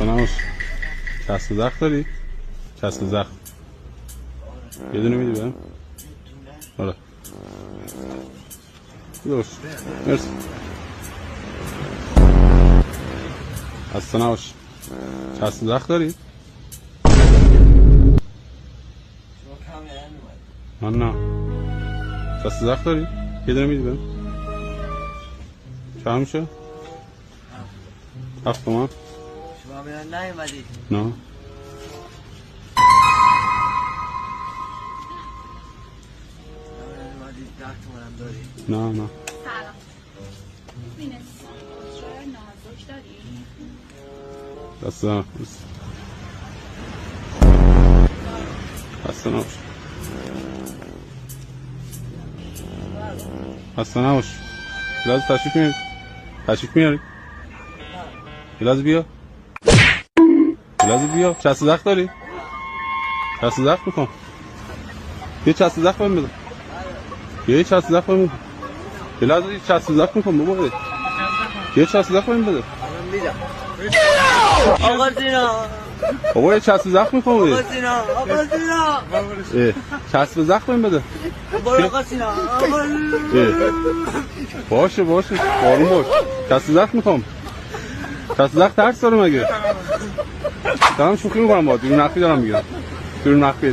خسته نباش. چسب زخم داری؟ چسب زخم یه دونه میدی بهم؟ آره درست. مرسی. خسته نباش. چسب زخم داری؟ من نه. چسب زخم داری؟ یه دونه میدی بهم؟ چه میشه؟ 7 تومن؟ شما بیان نیومدید؟ نه. نه نه. سلام. ببین اسمشو نازک داری؟ خسته خسته نباش. خسته نباش. لازم تشریف میاری؟ تشریف میاری؟ لازم بیا. لازم بیا. چسب زخم داری؟ چسب زخم میکن. یه چسب زخم بهم بده. یه چسب زخم بهم بده. لازم یه چسب زخم میکن بابا. یه چسب زخم بهم بده. آقا زینا بابا یه چسب زخم میکن. آقا زینا آقا زینا چسب زخم بهم بده. برو آقا زینا آقا باشه آروم باش. چسب زخم میخوام. چسب زخم ترس داره مگه؟ دارم شوخی میکنم باهات. دور نخی دارم میگیرم. دور نخی